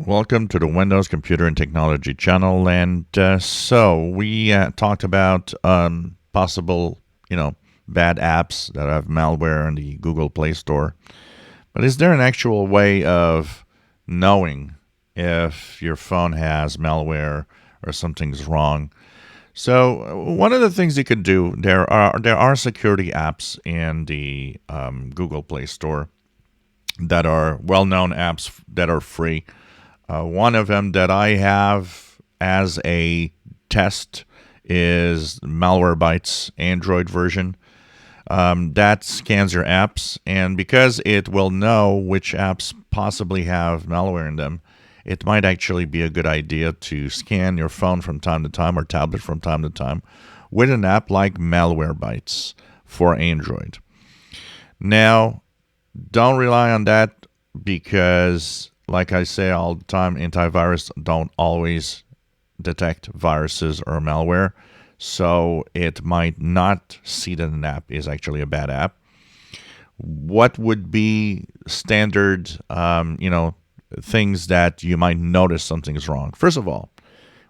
Welcome to the Windows Computer and Technology channel. And we talked about possible, bad apps that have malware in the Google Play Store. But is there an actual way of knowing if your phone has malware or something's wrong? So one of the things you could do, there are security apps in the Google Play Store that are well-known apps that are free. One of them that I have as a test is Malwarebytes Android version. That scans your apps, and because it will know which apps possibly have malware in them, it might actually be a good idea to scan your phone from time to time or tablet from time to time with an app like Malwarebytes for Android. Now, don't rely on that because, like I say all the time, antivirus don't always detect viruses or malware. So it might not see that an app is actually a bad app. What would be standard, things that you might notice something's wrong? First of all,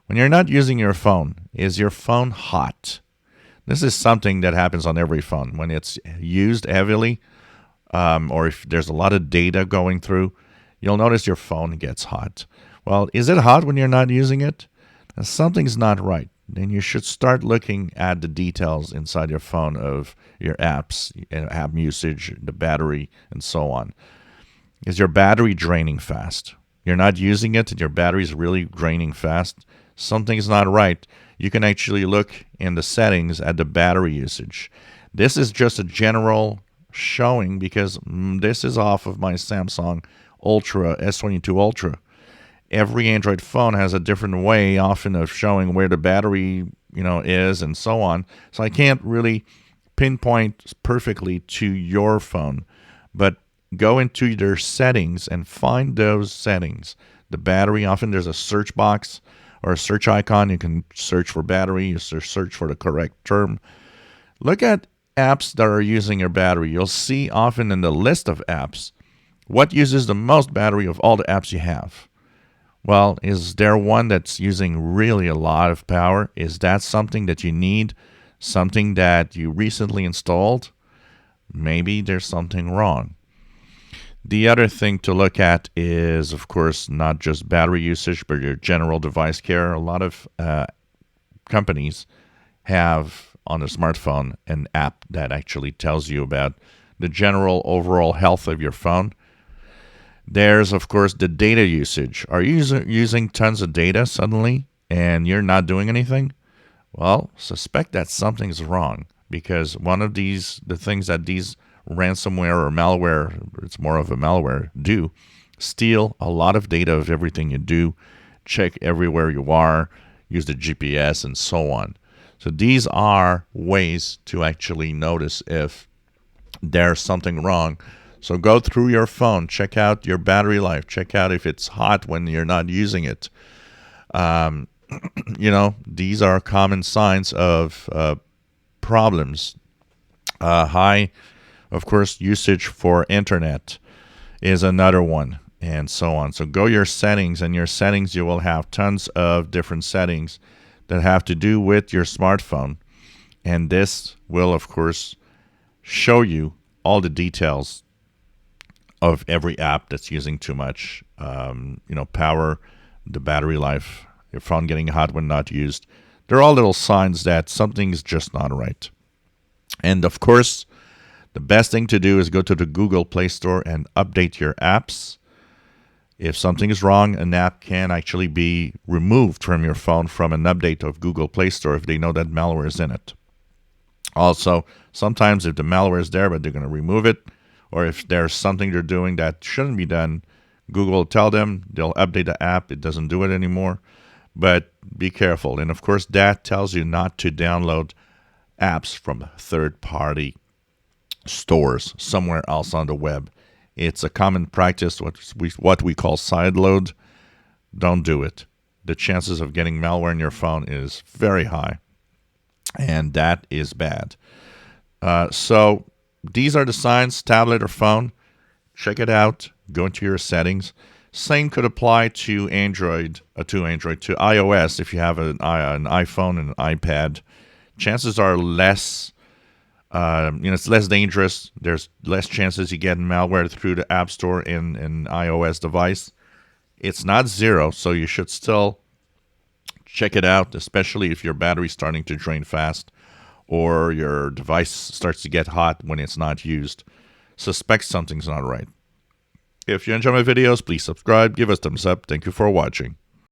when you're not using your phone, is your phone hot? This is something that happens on every phone. When it's used heavily, or if there's a lot of data going through, you'll notice your phone gets hot. Well, is it hot when you're not using it? Something's not right. Then you should start looking at the details inside your phone of your apps, app usage, the battery, and so on. Is your battery draining fast? You're not using it and your battery's really draining fast. Something's not right. You can actually look in the settings at the battery usage. This is just a general showing because this is off of my Samsung Ultra S22 Ultra. Every Android phone has a different way often of showing where the battery, is and so on. So I can't really pinpoint perfectly to your phone, but go into their settings and find those settings. The battery, often there's a search box or a search icon. You can search for battery, you search for the correct term. Look at apps that are using your battery. You'll see often in the list of apps what uses the most battery of all the apps you have. Well, is there one that's using really a lot of power? Is that something that you need? Something that you recently installed? Maybe there's something wrong. The other thing to look at is, of course, not just battery usage, but your general device care. A lot of companies have on a smartphone an app that actually tells you about the general overall health of your phone. There's, of course, the data usage. Are you using tons of data suddenly and you're not doing anything? Well, suspect that something's wrong because one of the things that these ransomware or malware, it's more of a malware, do, steal a lot of data of everything you do, check everywhere you are, use the GPS, and so on. So these are ways to actually notice if there's something wrong. So go through your phone, check out your battery life, check out if it's hot when you're not using it. These are common signs of problems. High, of course, usage for internet is another one, and so on. So go your settings, and your settings, you will have tons of different settings that have to do with your smartphone. And this will, of course, show you all the details of every app that's using too much, power, the battery life, your phone getting hot when not used. They're all little signs that something's just not right. And of course, the best thing to do is go to the Google Play Store and update your apps. If something is wrong, an app can actually be removed from your phone from an update of Google Play Store if they know that malware is in it. Also, sometimes if the malware is there, but they're going to remove it, or if there's something they're doing that shouldn't be done, Google will tell them, they'll update the app, it doesn't do it anymore. But be careful. And of course, that tells you not to download apps from third-party stores somewhere else on the web. It's a common practice, what we call sideload. Don't do it. The chances of getting malware in your phone is very high, and that is bad. So these are the signs, tablet or phone. Check it out. Go into your settings. Same could apply to to iOS. If you have an iPhone and an iPad, chances are less. It's less dangerous. There's less chances you get malware through the App Store in an iOS device. It's not zero, so you should still check it out, especially if your battery's starting to drain fast or your device starts to get hot when it's not used. Suspect something's not right. If you enjoy my videos, please subscribe, give us thumbs up. Thank you for watching.